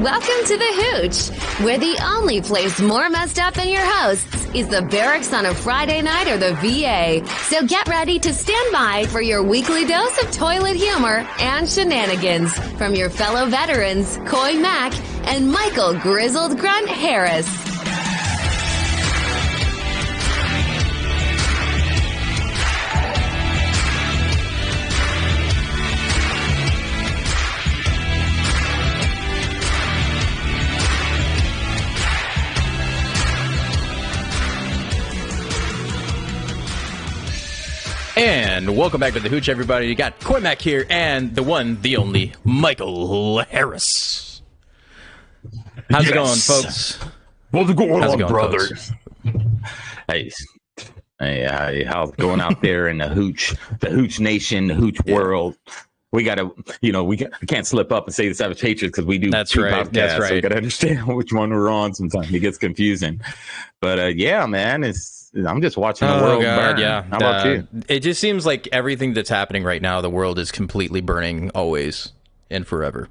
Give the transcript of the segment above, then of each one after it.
Welcome to the Hooch, where the only place more messed up than your hosts is the barracks on a Friday night or the VA. So get ready to stand by for your weekly dose of toilet humor and shenanigans from your fellow veterans, Coy Mack and Michael Grizzled Grunt Harris. And welcome back to the Hooch, everybody. You got Coy Mack here and the one, the only, Michael Harris. How's it going, folks? What's going on, brother? Folks? Hey, how's it going out there in the Hooch Nation, the Hooch world? We gotta, we can't slip up and say the Savage Patriots because we do. That's right. Podcasts, That's right. So we gotta understand which one we're on. Sometimes it gets confusing, but yeah, man, I'm just watching the world burn. Yeah. How about you? It just seems like everything that's happening right now, the world is completely burning always and forever.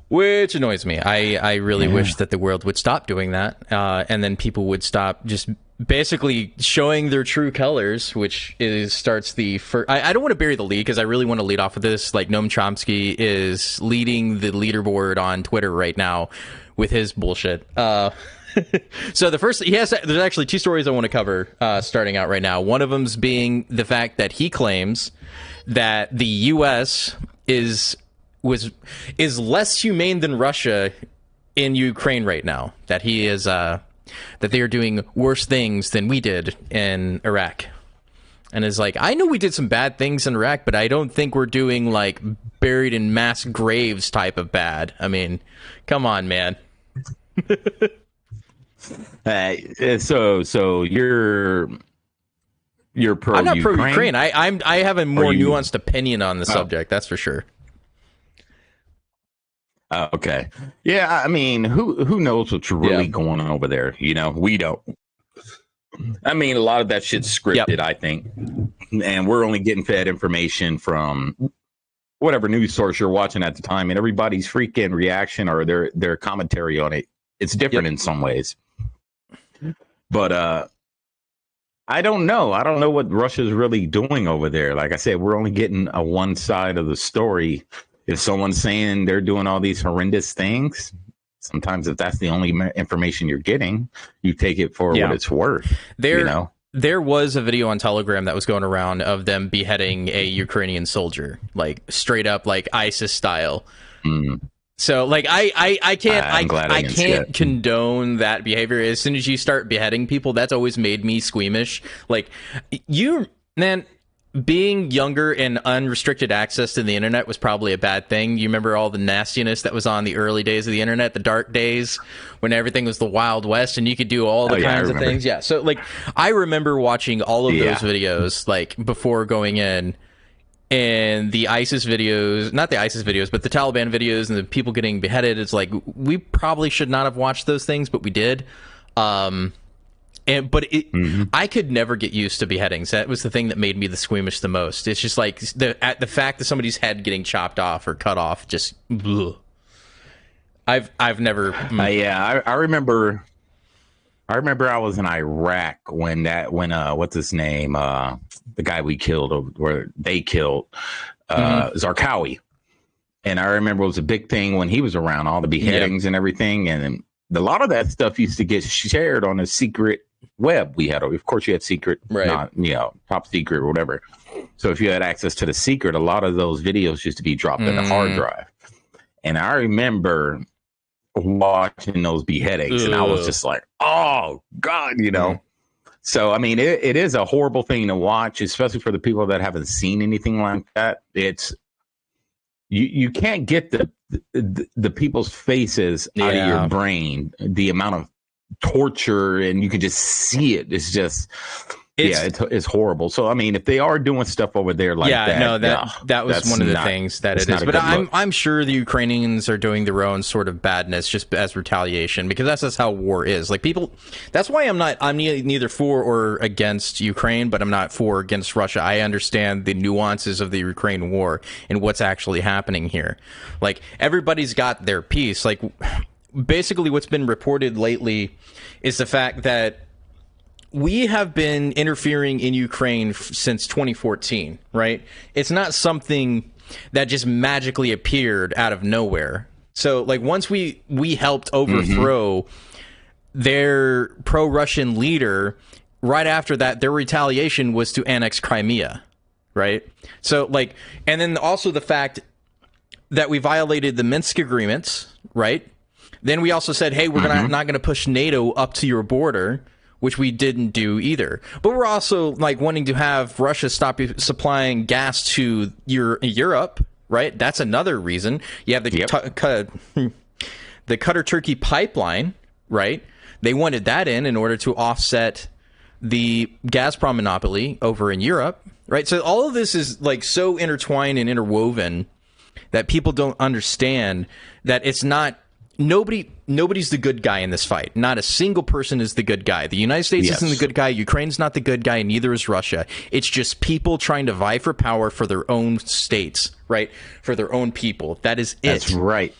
Which annoys me. I really wish that the world would stop doing that. And then people would stop just basically showing their true colors, which starts the first. I don't want to bury the lead because I really want to lead off with this. Like, Noam Chomsky is leading the leaderboard on Twitter right now with his bullshit. So there's actually two stories I want to cover starting out right now. One of them's being the fact that he claims that the U.S. is less humane than Russia in Ukraine right now. That he is that they are doing worse things than we did in Iraq. And is like, I know we did some bad things in Iraq, but I don't think we're doing like buried in mass graves type of bad. I mean, come on, man. So you're pro. I'm not pro Ukraine. Ukraine. I have a more nuanced opinion on the subject. That's for sure. Okay. Yeah. I mean, who knows what's really going on over there? We don't. I mean, a lot of that shit's scripted, I think, and we're only getting fed information from whatever news source you're watching at the time, and everybody's freaking reaction or their commentary on it. It's different in some ways. But I don't know. I don't know what Russia's really doing over there. Like I said, we're only getting a one side of the story. If someone's saying they're doing all these horrendous things, sometimes if that's the only information you're getting, you take it for what it's worth. There was a video on Telegram that was going around of them beheading a Ukrainian soldier, like straight up, like ISIS style. So, like, I can't condone that behavior. As soon as you start beheading people, that's always made me squeamish. Like, being younger and unrestricted access to the internet was probably a bad thing. You remember all the nastiness that was on the early days of the internet, the dark days when everything was the Wild West and you could do all the kinds of things. Yeah. So, like, I remember watching all of those videos, like, before going in. And the ISIS videos, not the ISIS videos, but the Taliban videos and the people getting beheaded, it's like, we probably should not have watched those things, but we did. I could never get used to beheadings. That was the thing that made me the squeamish the most. It's just like the fact that somebody's head getting chopped off or cut off, just, ugh. I've never. I remember I was in Iraq when what's his name? The guy we killed, where they killed Zarqawi. And I remember it was a big thing when he was around, all the beheadings and everything. And a lot of that stuff used to get shared on a secret web we had. Of course, you had secret, not, top secret or whatever. So if you had access to the secret, a lot of those videos used to be dropped in the hard drive. And I remember watching those beheadings and I was just like, oh God, So, I mean, it is a horrible thing to watch, especially for the people that haven't seen anything like that. It's you can't get the people's faces out of your brain, the amount of torture, and you can just see it. It's just, It's horrible. So I mean, if they are doing stuff over there like that was one of the things that it is. But I'm sure the Ukrainians are doing their own sort of badness just as retaliation, because that's just how war is. Like, people, that's why I'm neither for or against Ukraine, but I'm not for or against Russia. I understand the nuances of the Ukraine war and what's actually happening here. Like, everybody's got their piece. Like, basically what's been reported lately is the fact that we have been interfering in Ukraine since 2014, right? It's not something that just magically appeared out of nowhere. So, like, once we helped overthrow their pro-Russian leader, right after that, their retaliation was to annex Crimea, right? So, like, and then also the fact that we violated the Minsk agreements, right? Then we also said, hey, we're not going to push NATO up to your border, which we didn't do either. But we're also, like, wanting to have Russia stop supplying gas to Europe, right? That's another reason. You have the Qatar-Turkey pipeline, right? They wanted that in order to offset the Gazprom monopoly over in Europe, right? So all of this is, like, so intertwined and interwoven that people don't understand that it's not... Nobody's the good guy in this fight. Not a single person is the good guy. The United States isn't the good guy. Ukraine's not the good guy. Neither is Russia. It's just people trying to vie for power for their own states, right? For their own people. That is it. That's right.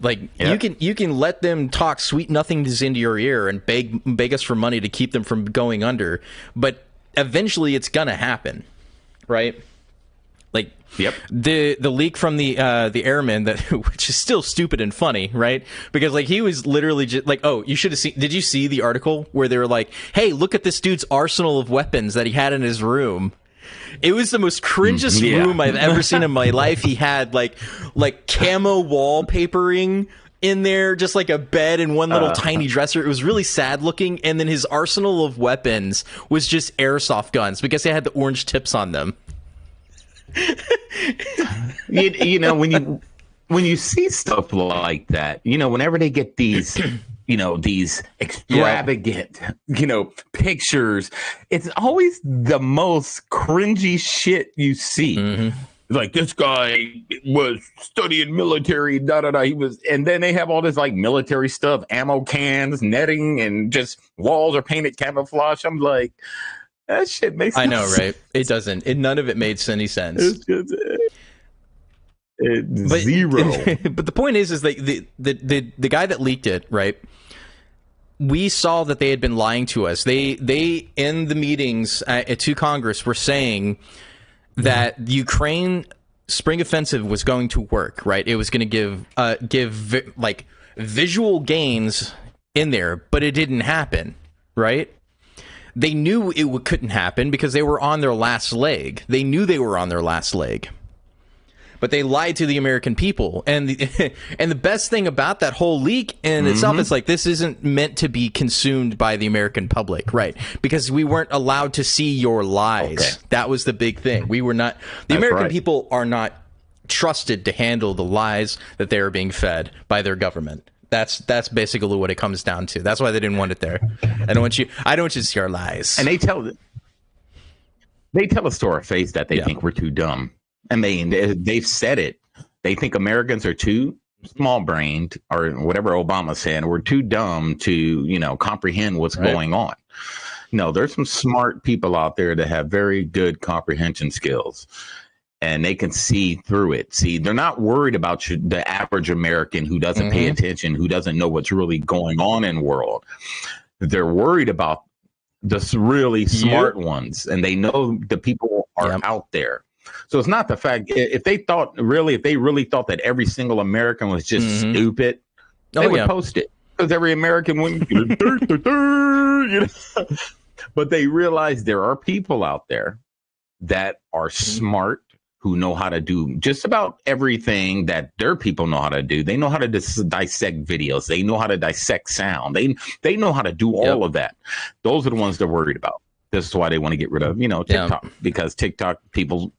Like, you can let them talk sweet nothings into your ear and beg us for money to keep them from going under, but eventually it's gonna happen, right? Like, the leak from the airman, that, which is still stupid and funny, right? Because, like, he was literally just like, oh, you should have seen. Did you see the article where they were like, hey, look at this dude's arsenal of weapons that he had in his room? It was the most cringiest room I've ever seen in my life. He had like camo wallpapering in there, just like a bed and one little tiny dresser. It was really sad looking. And then his arsenal of weapons was just airsoft guns because they had the orange tips on them. you know, when you see stuff like that, you know, whenever they get these, you know, these extravagant, you know, pictures, it's always the most cringy shit you see. Like, this guy was studying military, he was, and then they have all this like military stuff, ammo cans, netting, and just walls are painted camouflage. I'm like, that shit makes I know, right? It doesn't. None of it made any sense. It's just, zero. But the point is that the guy that leaked it, right? We saw that they had been lying to us. They in the meetings to Congress were saying that the Ukraine spring offensive was going to work, right? It was going to give like visual gains in there, but it didn't happen, right? They knew it couldn't happen because they were on their last leg. They knew they were on their last leg. But they lied to the American people. And the best thing about that whole leak in itself is, like, this isn't meant to be consumed by the American public, right? Because we weren't allowed to see your lies. Okay. That was the big thing. We were not... The American people are not trusted to handle the lies that they are being fed by their government. That's basically what it comes down to. That's why they didn't want it there. I don't want you to see our lies. And they tell us to our face that they think we're too dumb. I mean, they've said it. They think Americans are too small-brained, or whatever Obama said. We're too dumb to, you know, comprehend what's going on. No, there's some smart people out there that have very good comprehension skills, and they can see through it. See, they're not worried about the average American who doesn't pay attention, who doesn't know what's really going on in the world. They're worried about the really smart ones, and they know the people are out there. So it's not the fact, if they really thought that every single American was just stupid, they would post it, because every American wouldn't, you know? But they realize there are people out there that are smart, who know how to do just about everything that their people know how to do. They know how to dissect videos. They know how to dissect sound. They know how to do all of that. Those are the ones they're worried about. This is why they want to get rid of, you know, TikTok, because TikTok people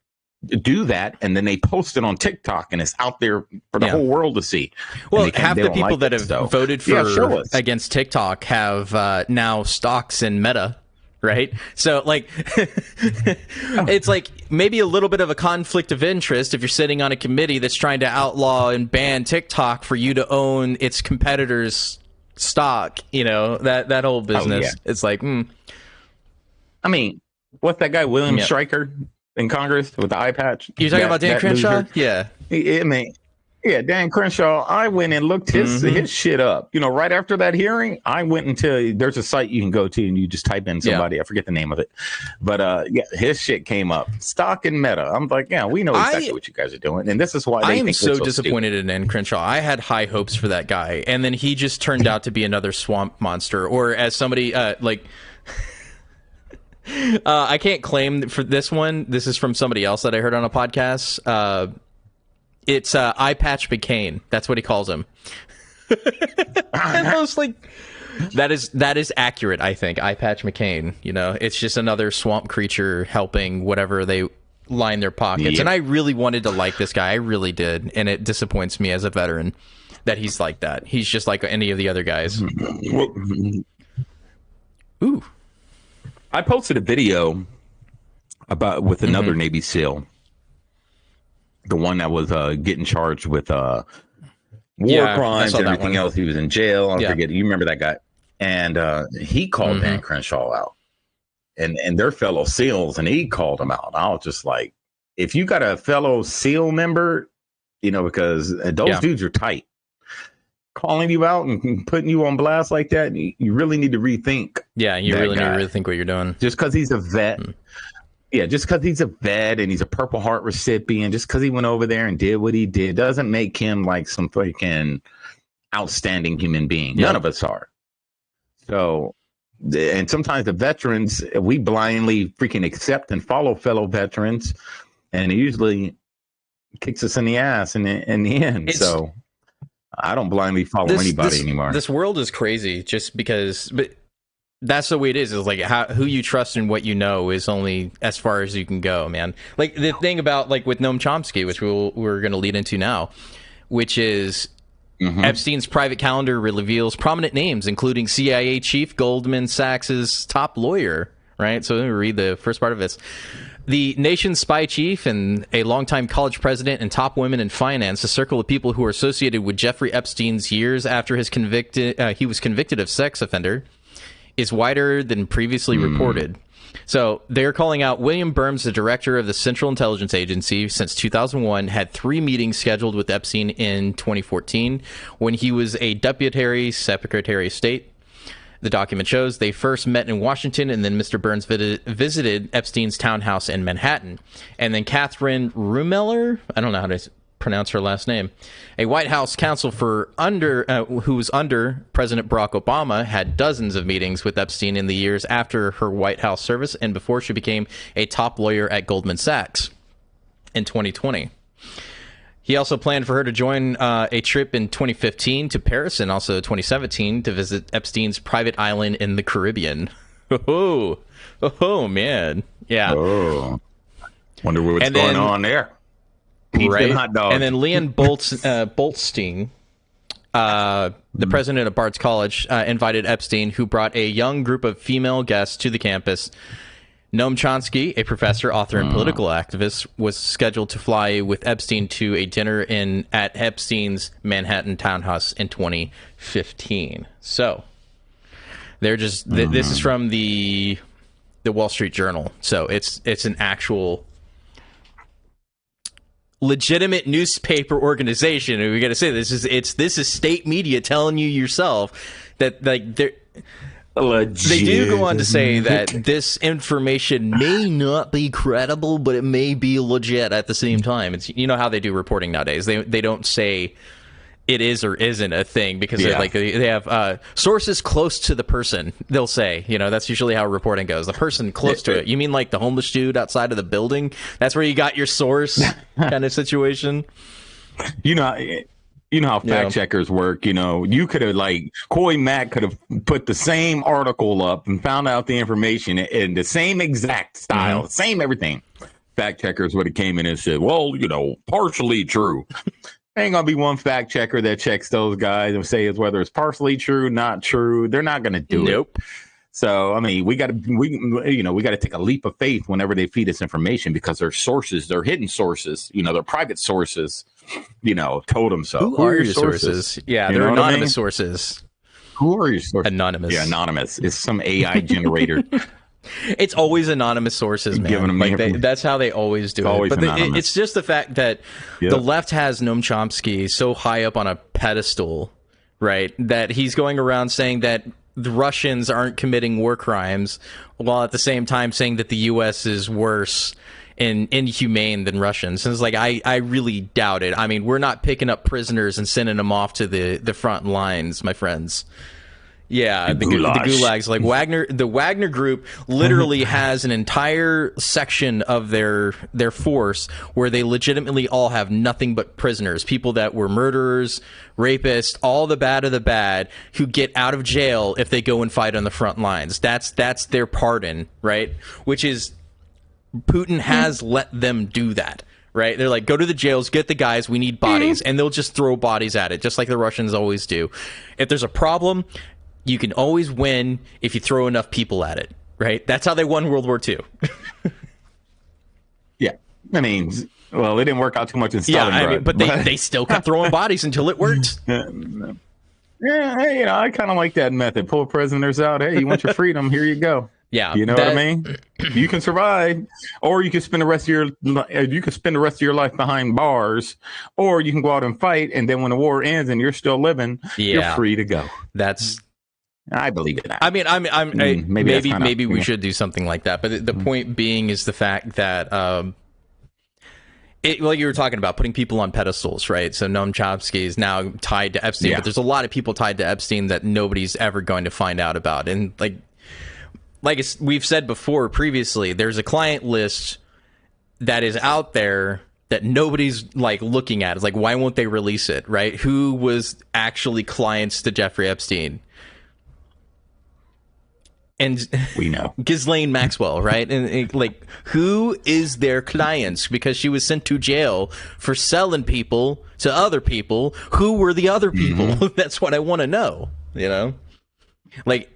do that, and then they post it on TikTok, and it's out there for the whole world to see. Well, half the people that have voted for against TikTok have now stocks in Meta, right? So like it's like maybe a little bit of a conflict of interest if you're sitting on a committee that's trying to outlaw and ban TikTok for you to own its competitors' stock, that whole business. It's like I mean, what's that guy William Stryker in Congress with the eye patch? You're talking about Dan Crenshaw? Yeah. I mean, yeah, Dan Crenshaw, I went and looked his shit up. Right after that hearing, I went into there's a site you can go to and you just type in somebody. I forget the name of it. But his shit came up. Stock and Meta. I'm like, yeah, we know exactly what you guys are doing. And this is why I am so disappointed in Dan Crenshaw. I had high hopes for that guy. And then he just turned out to be another swamp monster. Or as somebody I can't claim for this one. This is from somebody else that I heard on a podcast. It's Eye Patch McCain. That's what he calls him. Almost like that is accurate. I think Eye Patch McCain. It's just another swamp creature helping whatever they line their pockets. And I really wanted to like this guy. I really did, and it disappoints me as a veteran that he's like that. He's just like any of the other guys. Ooh. I posted a video with another Navy SEAL. The one that was getting charged with war crimes and everything else. He was in jail. I forget. You remember that guy? And he called Dan Crenshaw out. And they're fellow SEALs, and he called him out. I was just like, if you got a fellow SEAL member, because those dudes are tight. Calling you out and putting you on blast like that, you really need to rethink. Yeah, you really need to rethink what you're doing. Just because he's a vet. Yeah, just because he's a vet and he's a Purple Heart recipient, just because he went over there and did what he did, doesn't make him like some freaking outstanding human being. None of us are. So, and sometimes the veterans, we blindly freaking accept and follow fellow veterans, and it usually kicks us in the ass in the end. So, I don't blindly follow anybody anymore. This world is crazy just because... But that's the way it is. It's like who you trust and what you know is only as far as you can go, man. Like the thing about with Noam Chomsky, which we're going to lead into now, which is Epstein's private calendar reveals prominent names, including CIA chief, Goldman Sachs's top lawyer. Right. So let me read the first part of this. The nation's spy chief and a longtime college president and top women in finance, a circle of people who are associated with Jeffrey Epstein's years after he was convicted of sex offender, is wider than previously reported. So they're calling out William Burns, the director of the Central Intelligence Agency since 2001, had 3 meetings scheduled with Epstein in 2014 when he was a deputy secretary of state. The document shows they first met in Washington, and then Mr. Burns visited Epstein's townhouse in Manhattan. And then Catherine Rumeller, I don't know how to pronounce her last name, a White House counsel who was under President Barack Obama, had dozens of meetings with Epstein in the years after her White House service and before she became a top lawyer at Goldman Sachs in 2020. He also planned for her to join a trip in 2015 to Paris and also 2017 to visit Epstein's private island in the Caribbean. Oh man. Yeah. Oh. Wonder what's going on there. Right. Hot dog. And then Leon Boltstein, the president of Barnes College, invited Epstein, who brought a young group of female guests to the campus. Noam Chomsky, a professor, author, and political activist, was scheduled to fly with Epstein to a dinner at Epstein's Manhattan townhouse in 2015. So they're just this is from the Wall Street Journal. So it's an actual legitimate newspaper organization, and we got to say this is state media telling you yourself that they do go on to say that this information may not be credible, but it may be legit at the same time. It's how they do reporting nowadays. They don't say it is or isn't a thing because they have sources close to the person. They'll say, that's usually how reporting goes. The person close to it. You mean like the homeless dude outside of the building? That's where you got your source kind of situation. You know how fact checkers work. You could have Coy Mack could have put the same article up and found out the information in the same exact style, same everything. Fact checkers would have came in and said, well, partially true. Ain't gonna be one fact checker that checks those guys and says whether it's partially true, not true. They're not gonna do it. So, I mean, we got to take a leap of faith whenever they feed us information, because their sources, their hidden sources, their private sources, told them so. Who are your sources? Yeah, they're anonymous sources. Who are your sources? Anonymous. Yeah, anonymous. It's some AI generator. It's always anonymous sources, man. That's how they always do it. But it's just the fact that the left has Noam Chomsky so high up on a pedestal, right, that he's going around saying that the Russians aren't committing war crimes, while at the same time saying that the U.S. is worse and inhumane than Russians. And it's like, I really doubt it. I mean, we're not picking up prisoners and sending them off to the front lines, my friends. Yeah, the gulags. Like the Wagner Group literally has an entire section of their force where they legitimately all have nothing but prisoners, people that were murderers, rapists, all the bad of the bad, who get out of jail if they go and fight on the front lines. That's their pardon, right? Which is, Putin has let them do that. Right? They're like, go to the jails, get the guys, we need bodies. And they'll just throw bodies at it, just like the Russians always do. If there's a problem, you can always win if you throw enough people at it, right? That's how they won World War II. Yeah. I mean, well, it didn't work out too much in Stalingrad. But they still kept throwing bodies until it worked. Yeah, hey, I kind of like that method. Pull prisoners out. Hey, you want your freedom? Here you go. Yeah, you know what I mean. You can survive, or you can spend the rest of your life behind bars, or you can go out and fight, and then when the war ends and you're still living, you're free to go. I believe in that. I mean, maybe we should do something like that. But the point being is the fact that, like you were talking about, putting people on pedestals, right? So Noam Chomsky is now tied to Epstein, but there's a lot of people tied to Epstein that nobody's ever going to find out about. And like we've said before previously, there's a client list that is out there that nobody's like looking at. It's like, why won't they release it, right? Who was actually clients to Jeffrey Epstein? And we know Ghislaine Maxwell, right? And like, who is their clients? Because she was sent to jail for selling people to other people. Who were the other people? That's what I want to know. Like.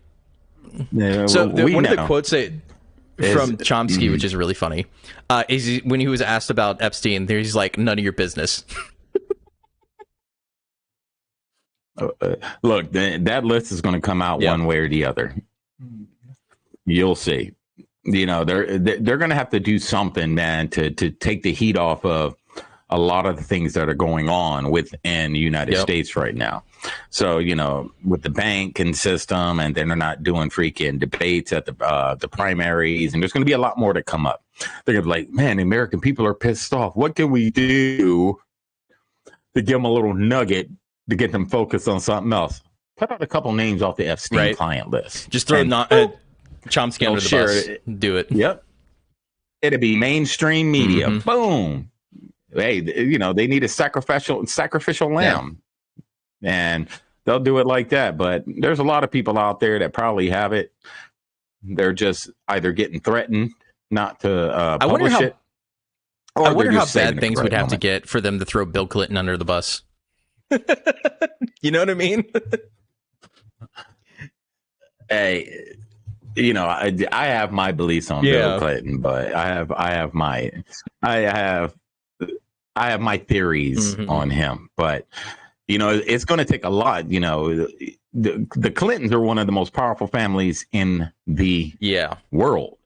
Yeah, so one of the quotes from Chomsky, which is really funny, is when he was asked about Epstein, he's like, "None of your business." Look, that list is going to come out one way or the other. You'll see. They're going to have to do something, man, to take the heat off of a lot of the things that are going on within the United States right now. So, with the banking system, and then they're not doing freaking debates at the primaries, and there's going to be a lot more to come up. They're going to be like, man, the American people are pissed off. What can we do to give them a little nugget to get them focused on something else? Put out a couple names off the Epstein client list. Just throw Chomsky under the bus. Do it. Yep. It'd be mainstream media. Boom. Hey, they need a sacrificial lamb. And they'll do it like that. But there's a lot of people out there that probably have it. They're just either getting threatened not to publish it. I wonder how bad things would have to get for them to throw Bill Clinton under the bus. You know what I mean? Hey, I have my beliefs on Bill Clinton, but I have my theories on him. But it's going to take a lot. The Clintons are one of the most powerful families in the world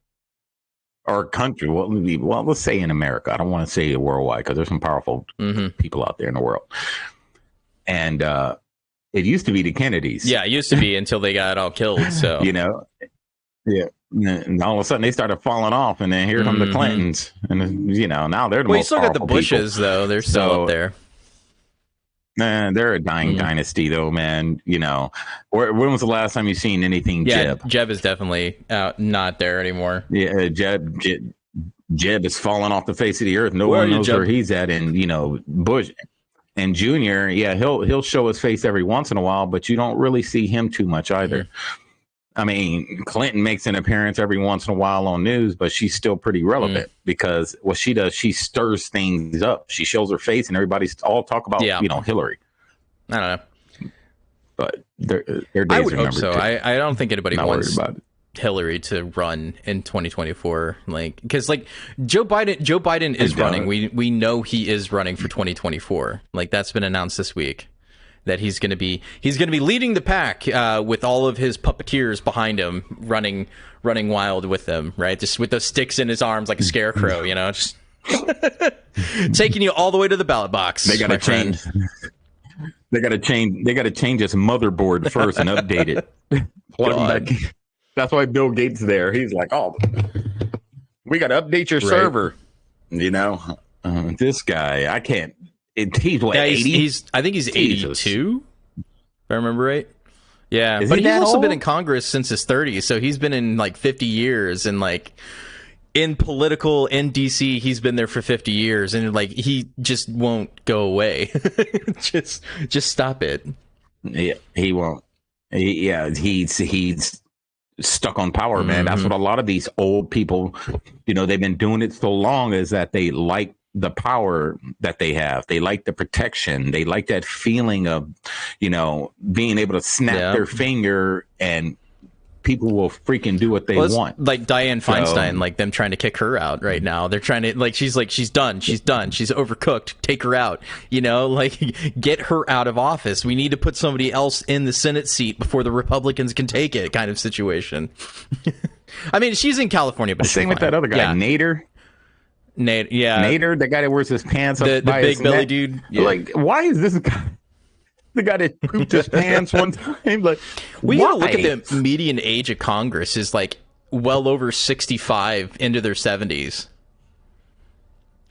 or country. Well, let's say in America. I don't want to say worldwide because there's some powerful people out there in the world. And it used to be the Kennedys. Yeah, it used to be until they got all killed. So and all of a sudden they started falling off, and then here come the Clintons, and now they're the most powerful. You still got the Bushes people. Though; they're still up there. Man, they're a dying dynasty, though, man. When was the last time you seen anything Jeb? Jeb is definitely not there anymore. Yeah, Jeb is falling off the face of the earth. No one knows where he's at, and Bush and Junior. Yeah, he'll show his face every once in a while, but you don't really see him too much either. I mean, Clinton makes an appearance every once in a while on news, but she's still pretty relevant because what she does, she stirs things up. She shows her face, and everybody's all talk about, Hillary. I don't know, but their days I would hope so. I don't think anybody wants. Hillary to run in 2024, like, because like Joe Biden is running. We know he is running for 2024. Like, that's been announced this week that he's going to be leading the pack with all of his puppeteers behind him, running wild with them, right? Just with those sticks in his arms like a scarecrow, you know, just taking you all the way to the ballot box. They got to change. They got to change his motherboard first and update it. Plug him back in. That's why Bill Gates there. He's like, oh, we got to update your server. You know, this guy, I can't. He's what, 80? I think he's 82, if I remember right. Yeah, Is but he he's that also old? been in Congress since his 30s, so he's been in like 50 years, and like in political in DC, he's been there for 50 years, and like he just won't go away. just stop it. Yeah, he won't. He's stuck on power, man. That's what a lot of these old people, you know, they've been doing it so long, is that they like the power that they have. They like the protection. They like that feeling of, you know, being able to snap their finger and people will freaking do what they want. Like Dianne Feinstein, like them trying to kick her out right now. They're trying to, like, she's done. She's overcooked. Take her out. You know, like, get her out of office. We need to put somebody else in the Senate seat before the Republicans can take it, kind of situation. I mean, she's in California, but same with that other guy, Nader. Nader, the guy that wears his pants up the by big his belly neck. dude. Like, why is this guy the guy that pooped his pants one time? Like, we gotta look at the median age of Congress is like well over 65 into their 70s.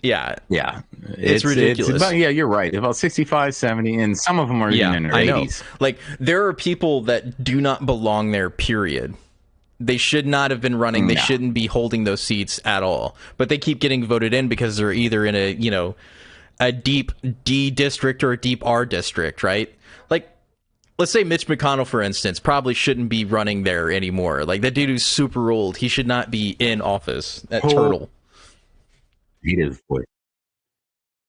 Yeah, it's ridiculous. You're right. About 65, 70, and some of them are even in their 80s. Like, there are people that do not belong there, period. They should not have been running. They shouldn't be holding those seats at all. But they keep getting voted in because they're either in a, you know, a deep D district or a deep R district, right? Like, let's say Mitch McConnell, for instance, probably shouldn't be running there anymore. Like, that dude who's super old, he should not be in office. That turtle. Hate his voice.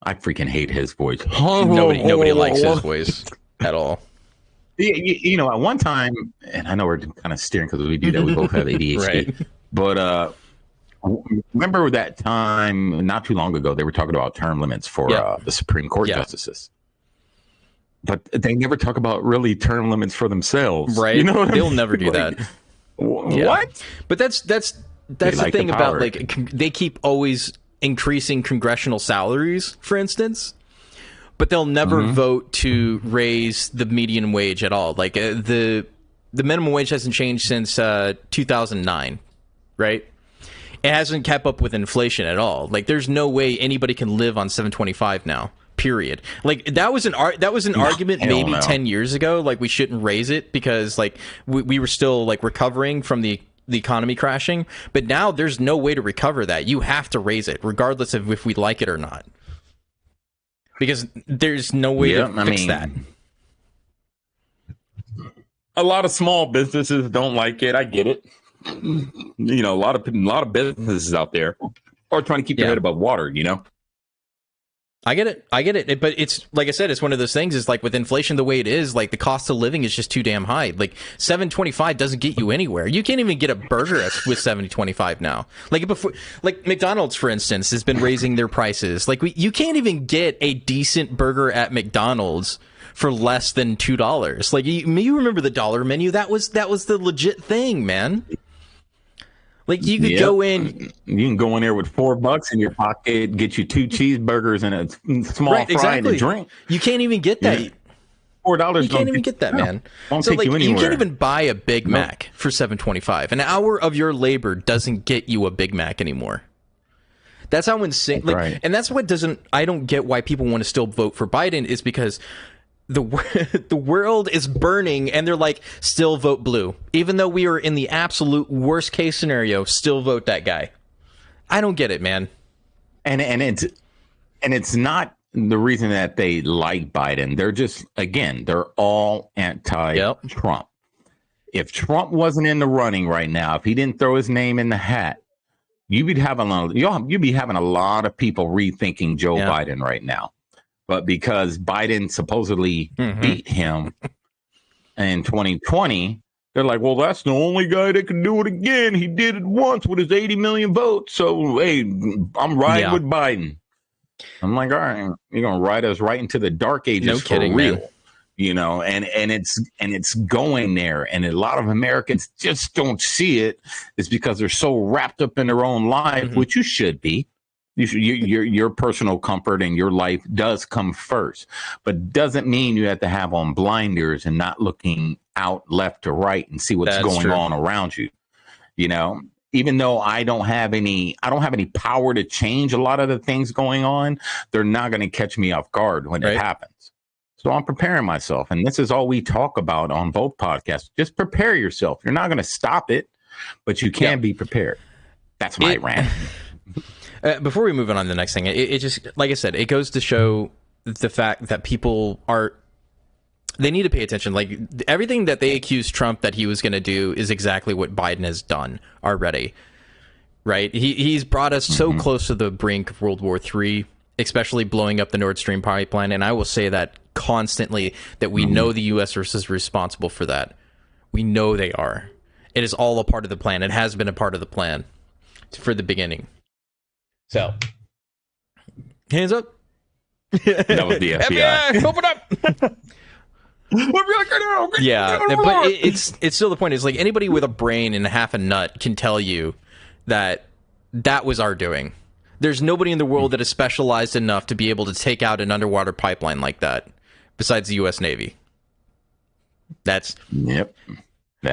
I freaking hate his voice. Nobody likes his voice at all. You know, at one time, and I know we're kind of steering because we do that. We both have ADHD. Right. But remember that time not too long ago, they were talking about term limits for the Supreme Court justices. But they never talk about really term limits for themselves. Right. You know what They'll I mean? never do Like, that. What? But that's the like thing the about, power. like, they keep always increasing congressional salaries, for instance, but they'll never vote to raise the median wage at all. Like, the minimum wage hasn't changed since 2009, right? It hasn't kept up with inflation at all. Like, there's no way anybody can live on $7.25 now. Period. Like, that was an argument maybe 10 years ago. Like, we shouldn't raise it because, like, we were still, like, recovering from the economy crashing. But now there's no way to recover that. You have to raise it, regardless of if we like it or not. Because there's no way to fix that. A lot of small businesses don't like it. I get it. You know, a lot of businesses out there are trying to keep their head above water, you know? I get it. But it's, like I said, it's one of those things. It's like with inflation the way it is, like, the cost of living is just too damn high. Like, $7.25 doesn't get you anywhere. You can't even get a burger with $7.25 now. Like, before, like McDonald's, for instance, has been raising their prices. Like, you can't even get a decent burger at McDonald's for less than $2. Like, you remember the dollar menu? That was the legit thing, man. Like, you could go in. You can go in there with $4 in your pocket, get you 2 cheeseburgers and a small fry and a drink. You can't even get that. Yeah. $4. You can't even get that, man. Won't take you anywhere. You can't even buy a Big Mac for $7.25. An hour of your labor doesn't get you a Big Mac anymore. That's how insane. Like, right. And that's what I don't get why people want to still vote for Biden, is because the world is burning and they're like, still vote blue. Even though we are in the absolute worst case scenario, still vote that guy. I don't get it, man. And it's not the reason that they like Biden. They're just, again, they're all anti-Trump. If Trump wasn't in the running right now, if he didn't throw his name in the hat, you'd be having a lot of people rethinking Joe Biden right now. But because Biden supposedly beat him in 2020, They're like, well, that's the only guy that can do it again. He did it once with his 80 million votes. So, hey, I'm riding with Biden. I'm like, all right, you're going to ride us right into the dark ages. No kidding, real. Man. You know, and it's going there. And a lot of Americans just don't see it. It's because they're so wrapped up in their own life, which you should be. Your personal comfort and your life does come first, but doesn't mean you have to have on blinders and not looking out left to right and see what's going on around you. You know, even though I don't have any power to change a lot of the things going on, they're not going to catch me off guard when it happens. So I'm preparing myself. And this is all we talk about on both podcasts. Just prepare yourself. You're not going to stop it, but you can be prepared. That's my rant. Before we move on to the next thing, it just, like I said, it goes to show the fact that people they need to pay attention. Like, everything that they accused Trump that he was going to do is exactly what Biden has done already, right? He's brought us so close to the brink of World War III, especially blowing up the Nord Stream pipeline. And I will say that constantly, that we know the U.S. is responsible for that. We know they are. It is all a part of the plan. It has been a part of the plan for the beginning. So, hands up. That was the FBI. Open up. Yeah, but it's still the point. Is like, anybody with a brain and half a nut can tell you that was our doing. There's nobody in the world that is specialized enough to be able to take out an underwater pipeline like that, besides the U.S. Navy. That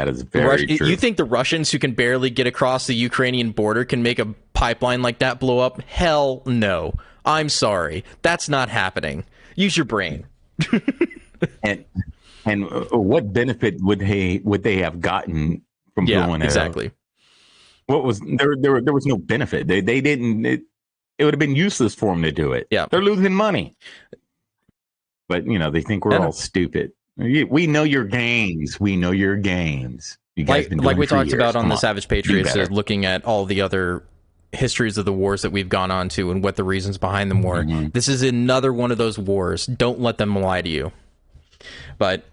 is very true. You think the Russians, who can barely get across the Ukrainian border, can make a pipeline like that blow up? Hell no. I'm sorry. That's not happening. Use your brain. and what benefit would they have gotten from blowing it exactly. up? What was there was no benefit. They didn't. It would have been useless for them to do it. Yeah, they're losing money. But they think we're all stupid. We know your games. We know your games. You guys been like we talked years. about on the Savage Patriots, looking at all the other histories of the wars that we've gone on to and what the reasons behind them were. This is another one of those wars. Don't let them lie to you. But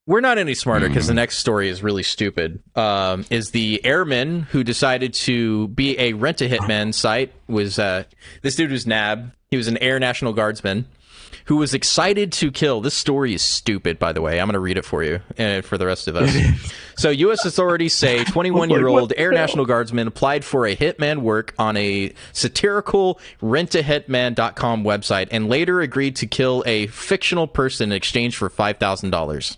we're not any smarter, because the next story is really stupid. Is the airman who decided to be a rent-a-hitman site was this dude was nabbed. He was an Air National Guardsman who was excited to kill. This story is stupid, by the way. I'm going to read it for you and for the rest of us. So, U.S. authorities say 21-year-old Air National Guardsman applied for a hitman work on a satirical rentahitman.com website and later agreed to kill a fictional person in exchange for $5,000.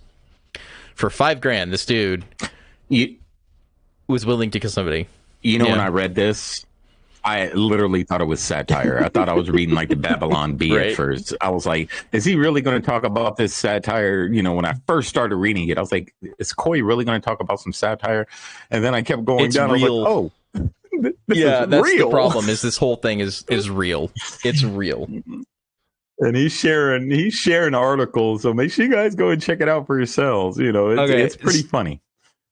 For $5,000, this dude was willing to kill somebody. When I read this, I literally thought it was satire. I thought I was reading like the Babylon Bee at first. I was like, is he really going to talk about this satire? When I first started reading it, I was like, is Coy really going to talk about some satire? And then I kept going down. Real. I was like, oh, that's real. The problem. Is this whole thing is real? It's real. And he's sharing articles, so make sure you guys go and check it out for yourselves. It's pretty funny.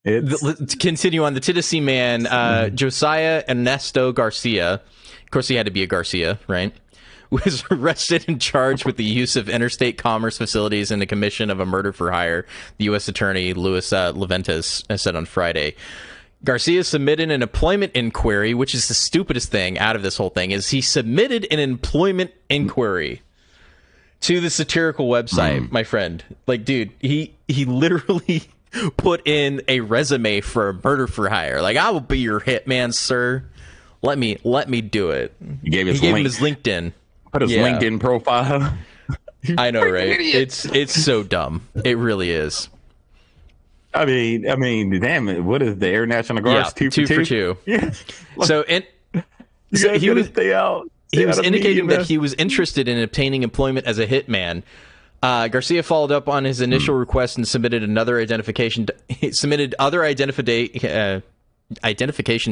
To continue on, the Tennessee man, Josiah Ernesto Garcia, of course he had to be a Garcia, right, was arrested and charged with the use of interstate commerce facilities in the commission of a murder for hire, the U.S. Attorney Luis Leventas said on Friday. Garcia submitted an employment inquiry, which is the stupidest thing out of this whole thing, is he submitted an employment inquiry to the satirical website, my friend. Like, dude, he literally put in a resume for a murder for hire. Like, I will be your hitman, sir. Let me do it. He gave him his LinkedIn. Put his LinkedIn profile. I know, right? It's so dumb. It really is. I mean, damn it. What is the Air National Guard's 2 for 2? Yeah. So he would stay out. He was indicating that he was interested in obtaining employment as a hitman. Garcia followed up on his initial request and submitted other identification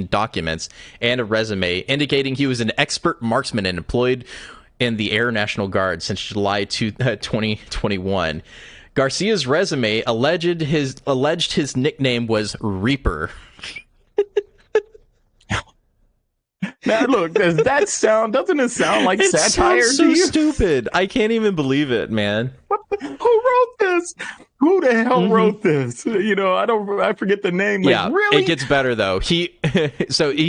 documents and a resume indicating he was an expert marksman and employed in the Air National Guard since July 2021. Garcia's resume alleged his nickname was Reaper. Now, look, doesn't it sound like satire? It sounds so stupid. I can't even believe it, man. Who wrote this? who the hell wrote this? I forget the name. Like, Yeah, really? it gets better though. He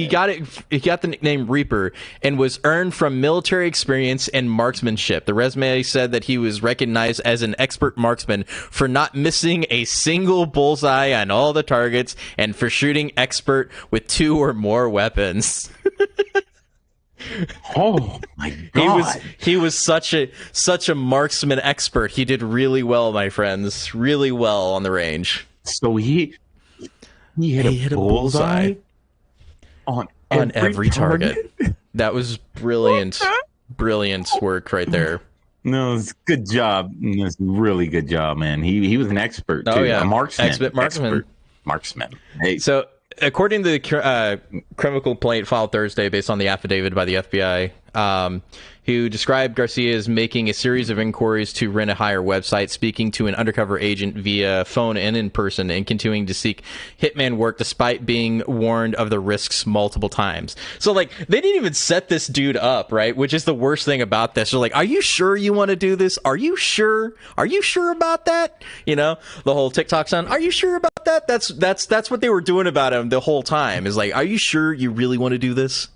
got the nickname Reaper and was earned from military experience and marksmanship. The resume said that he was recognized as an expert marksman for not missing a single bullseye on all the targets and for shooting expert with 2 or more weapons. Oh my God. He was such a marksman expert. He did really well, my friends. Really well on the range. So he hit a bullseye on every target. That was brilliant. Brilliant work right there. No, it's good job. It's really good job, man. He was an expert too. Oh yeah, a marksman. Expert marksman. Hey, so according to the criminal complaint filed Thursday based on the affidavit by the FBI, who described Garcia as making a series of inquiries to rent a hire website, speaking to an undercover agent via phone and in person, and continuing to seek hitman work despite being warned of the risks multiple times. So, like, they didn't even set this dude up, right? Which is the worst thing about this. They're like, are you sure you want to do this? Are you sure? Are you sure about that? You know, the whole TikTok sound, are you sure about that? That's what they were doing about him the whole time. Is like, are you sure you really want to do this?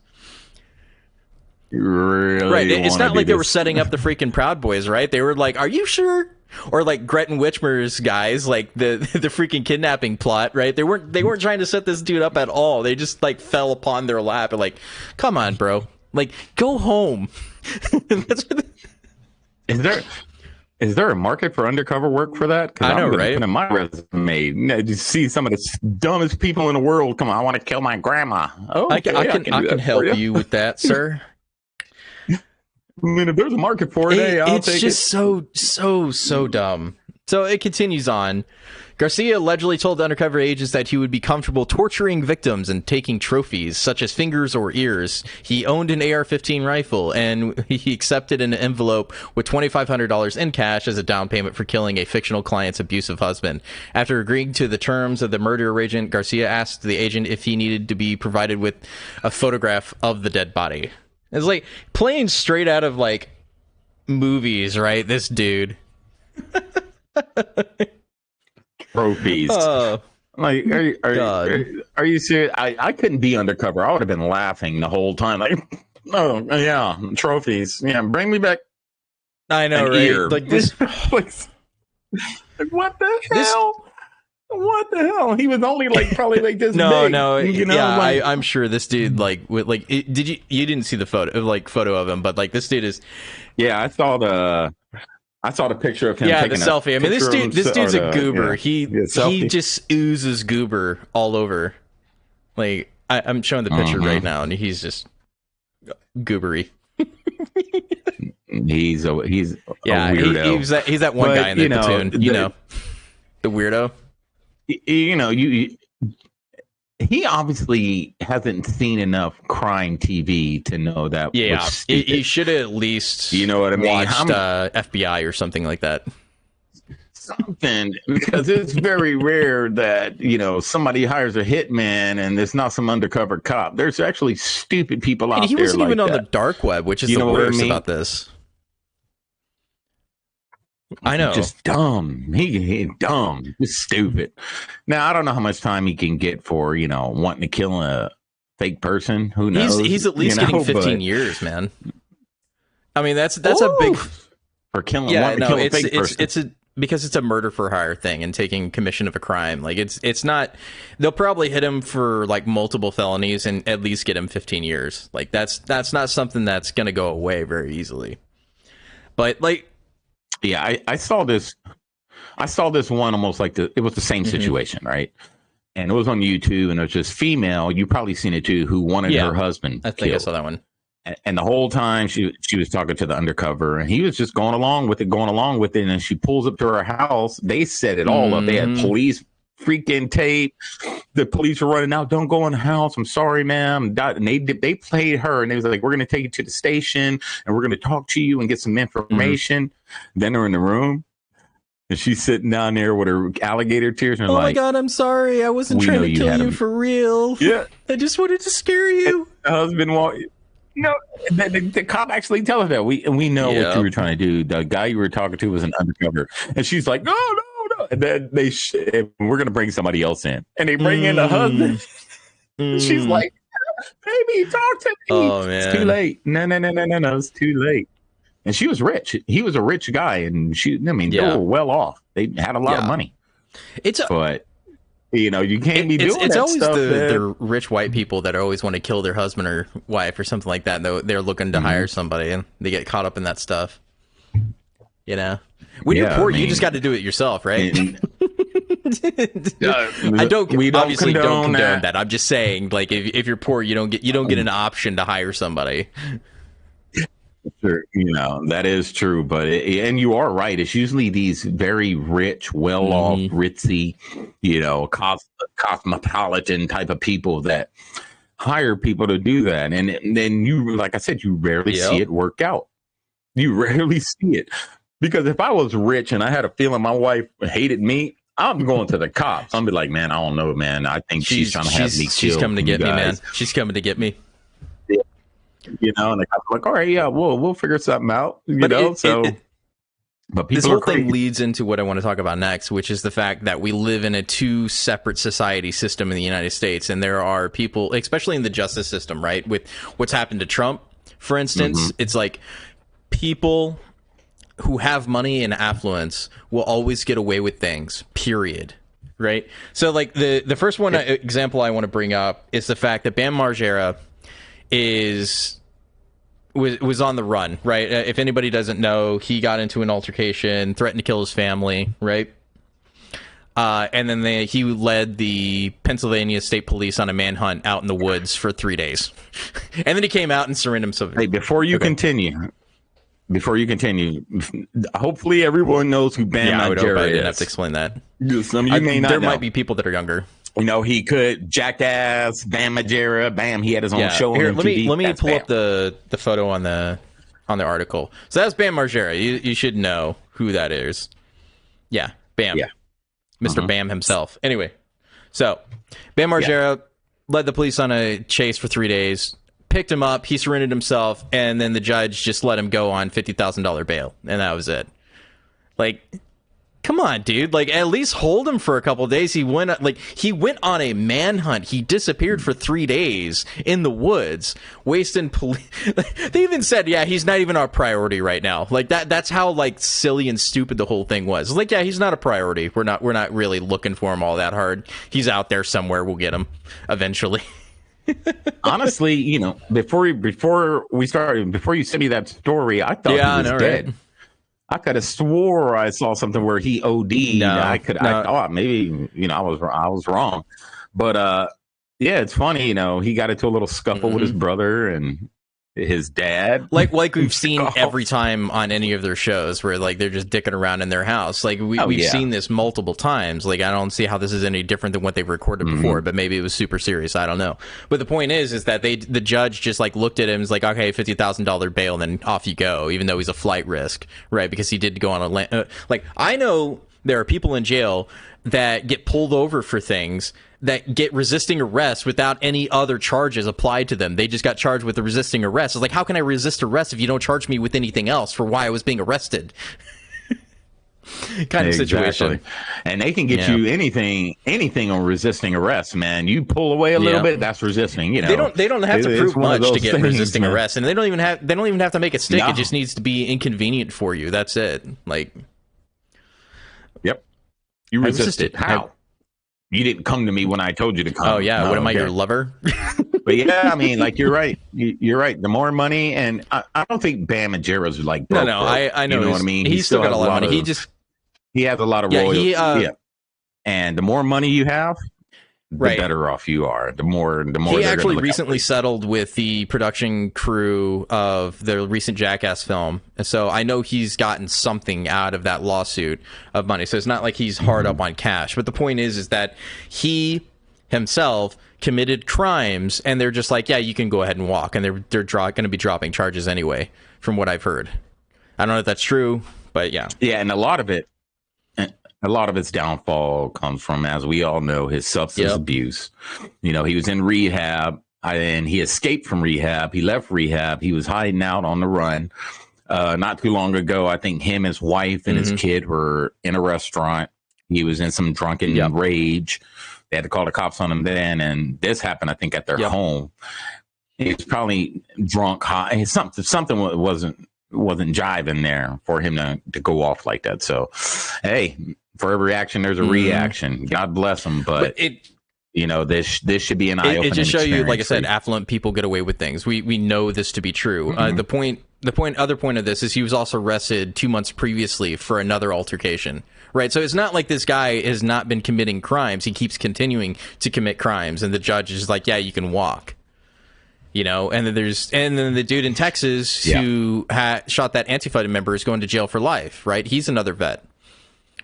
Really right. It's not like they were this. setting up the freaking Proud Boys, right? They were like, are you sure? Or like Gretchen Whitmer's guys, like the freaking kidnapping plot, right? They weren't trying to set this dude up at all. They just like fell upon their lap and like, come on, bro. Like, go home. That's what Is there a market for undercover work for that? I know, right? Put in my resume. You see some of the dumbest people in the world. Come on, I want to kill my grandma. Oh, I can help you with that, sir. I mean, if there's a market for it, I'll it's take just so dumb. So it continues on. Garcia allegedly told the undercover agents that he would be comfortable torturing victims and taking trophies, such as fingers or ears. He owned an AR-15 rifle, and he accepted an envelope with $2,500 in cash as a down payment for killing a fictional client's abusive husband. After agreeing to the terms of the murder agent, Garcia asked the agent if he needed to be provided with a photograph of the dead body. It's like playing straight out of like movies, right? This dude. Trophies. Like, are you serious? I couldn't be undercover. I would have been laughing the whole time. Like, oh yeah, trophies. Yeah, bring me back. I know, right? Ear. Like this. Like, what the hell? What the hell? He was only like probably like this. No, big, you know, yeah, like, I'm sure this dude did you didn't see the photo of him, but like this dude is. Yeah, I saw the picture of him. Yeah, the selfie. I mean, this dude's a goober. Yeah, he just oozes goober all over. Like I'm showing the picture right now, and he's just goobery. He's a weirdo. He's that one guy in the platoon. The weirdo. He obviously hasn't seen enough crime TV to know that. Yeah, he should have at least what I mean? Watched FBI or something like that. Something, because it's very rare that somebody hires a hitman and it's not some undercover cop. There's actually stupid people out there. He wasn't even on that. the dark web, which is the worst about this. I know. Just dumb. He dumb. Just stupid. Now, I don't know how much time he can get for, wanting to kill a fake person. Who knows? He's at least getting 15 years, man. I mean, that's a big... For killing, wanting to kill a fake person. It's because it's a murder for hire thing and taking commission of a crime. Like, it's not... They'll probably hit him for, like, multiple felonies and at least get him 15 years. Like, that's not something that's going to go away very easily. But, like... Yeah, I saw this one almost like it was the same situation, right? And it was on YouTube, and it was just female. You probably seen it too, who wanted her husband. I think I saw that one. And the whole time she was talking to the undercover, and he was just going along with it. And she pulls up to her house. They set it all up. They had police freaking tape. The police were running out. Don't go in the house. I'm sorry, ma'am. And they played her, and they was like, we're going to take you to the station, and we're going to talk to you and get some information. Then they're in the room, and she's sitting down there with her alligator tears. And oh my God, I'm sorry. I wasn't trying to kill you for real. Yeah. I just wanted to scare you. The husband walked. No, the cop actually tell her that. We know what you were trying to do. The guy you were talking to was an undercover. And she's like, no. we're gonna bring somebody else in, and they bring in the husband. She's like, "Baby, talk to me." Oh man, it's too late. No, it's too late. And she was rich. He was a rich guy, and they were well off. They had a lot of money. But you can't be doing it's that always stuff. the rich white people that always want to kill their husband or wife or something like that. They're looking to hire somebody, and they get caught up in that stuff. When you're poor, you just got to do it yourself, right? I don't condone that. I'm just saying, like, if you're poor, you don't get an option to hire somebody. Sure, that is true, but and you are right. It's usually these very rich, well-off, ritzy, cosmopolitan type of people that hire people to do that, and then you, like I said, you rarely see it work out. You rarely see it, because if I was rich and I had a feeling my wife hated me, I'm going to the cops. I'm be like, man, I don't know, man. I think she's trying to have me killed. She's coming to get me, man. She's coming to get me. And the cops are like, all right, yeah, we'll figure something out. But this whole thing leads into what I want to talk about next, which is the fact that we live in a two separate society system in the United States, and there are people, especially in the justice system, right? With what's happened to Trump, for instance, it's like people who have money and affluence will always get away with things, period. Right? So, like, the first example I want to bring up is the fact that Bam Margera was on the run, right? If anybody doesn't know, he got into an altercation, threatened to kill his family, right? And then he led the Pennsylvania State Police on a manhunt out in the woods for 3 days. And then he came out and surrendered himself. Hey, before you continue, hopefully everyone knows who Bam Margera is. I didn't have to explain that. Some of you may not know. Might be people that are younger. He could Jackass, Bam Margera, Bam. He had his own show on MTV. Let me pull up the photo on the article. So that's Bam Margera. You should know who that is. Yeah, Bam. Yeah. Mr. Bam himself. Anyway, so Bam Margera led the police on a chase for 3 days, picked him up, he surrendered himself, and then the judge just let him go on $50,000 bail, and that was it. Like, come on, dude. Like, at least hold him for a couple of days. He went on a manhunt. He disappeared for 3 days in the woods, wasting police. They even said, yeah, he's not even our priority right now. Like, that's how, like, silly and stupid the whole thing was. Like, yeah, he's not a priority. We're not really looking for him all that hard. He's out there somewhere. We'll get him eventually. Honestly, before you sent me that story, I thought he was dead. Right? I could have swore I saw something where he OD'd. I thought maybe I was wrong, but it's funny. He got into a little scuffle with his brother and his dad, like we've seen every time on any of their shows where like they're just dicking around in their house. Like we've seen this multiple times. Like I don't see how this is any different than what they've recorded before, but maybe it was super serious. I don't know. But the point is that the judge just like looked at him and was like, okay, $50,000 bail, and then off you go, even though he's a flight risk, right? Because he did go on a like I know there are people in jail that get pulled over for things that get resisting arrest without any other charges applied to them. They just got charged with the resisting arrest. It's like, how can I resist arrest if you don't charge me with anything else for why I was being arrested? Kind of situation. And they can get you anything on resisting arrest, man. You pull away a little bit, that's resisting. They don't have to prove much to get resisting arrest, and they don't even have to make it stick. No. It just needs to be inconvenient for you. That's it. Like, yep. You resisted. How? You didn't come to me when I told you to come. Oh, yeah. No, what am I, your lover? But yeah, I mean, like, you're right. You're right. The more money, and I don't think Bam Margera's like broke. No, I know. You know what I mean? He's still got a lot of money. He has a lot of royalties. And the more money you have, the better off you are. The more he actually recently settled with the production crew of the recent Jackass film, and so I know he's gotten something out of that lawsuit of money. So it's not like he's hard up on cash. But the point is that he himself committed crimes, and they're just like, yeah, you can go ahead and walk, and they're going to be dropping charges anyway, from what I've heard. I don't know if that's true, but yeah, and a lot of its downfall comes from, as we all know, his substance abuse. He was in rehab, and he escaped from rehab. He left rehab. He was hiding out on the run. Not too long ago, I think him, his wife, and his kid were in a restaurant. He was in some drunken rage. They had to call the cops on him then, and this happened, I think, at their home. He was probably drunk, high. Something wasn't jiving there for him to go off like that. So, hey, for every action, there's a reaction. God bless him, but this should be an eye-opening. It just shows you, like I said, you. affluent people get away with things. We know this to be true. The other point of this is he was also arrested 2 months previously for another altercation. Right, so it's not like this guy has not been committing crimes. He keeps continuing to commit crimes, and the judge is like, "Yeah, you can walk." And then the dude in Texas who shot that Antifa member is going to jail for life. Right, he's another vet.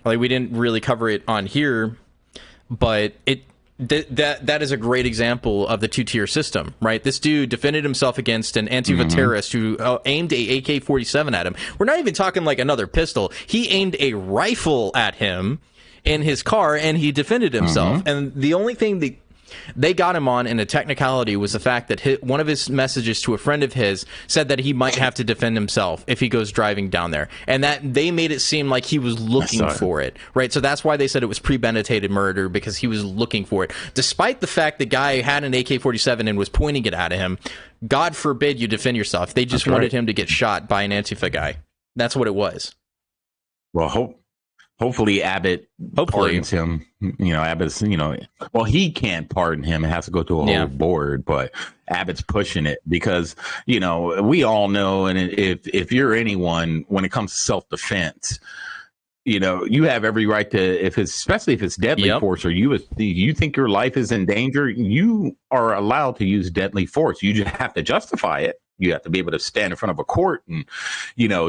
Like, we didn't really cover it on here, but that is a great example of the two-tier system, right? This dude defended himself against an Antifa terrorist who aimed a AK-47 at him. We're not even talking like another pistol. He aimed a rifle at him in his car, and he defended himself. And the only thing they got him on in a technicality was the fact that one of his messages to a friend of his said that he might have to defend himself if he goes driving down there, and that they made it seem like he was looking for it, right? So that's why they said it was premeditated murder, because he was looking for it, despite the fact the guy had an AK-47 and was pointing it at him. God forbid you defend yourself. They just wanted him to get shot by an Antifa guy. That's what it was. Well, hopefully Abbott pardons him. Abbott's, well, he can't pardon him. It has to go to a whole board, but Abbott's pushing it because, we all know, and if you're anyone, when it comes to self-defense, you have every right to, especially if it's deadly force, or you think your life is in danger, you are allowed to use deadly force. You just have to justify it. You have to be able to stand in front of a court and,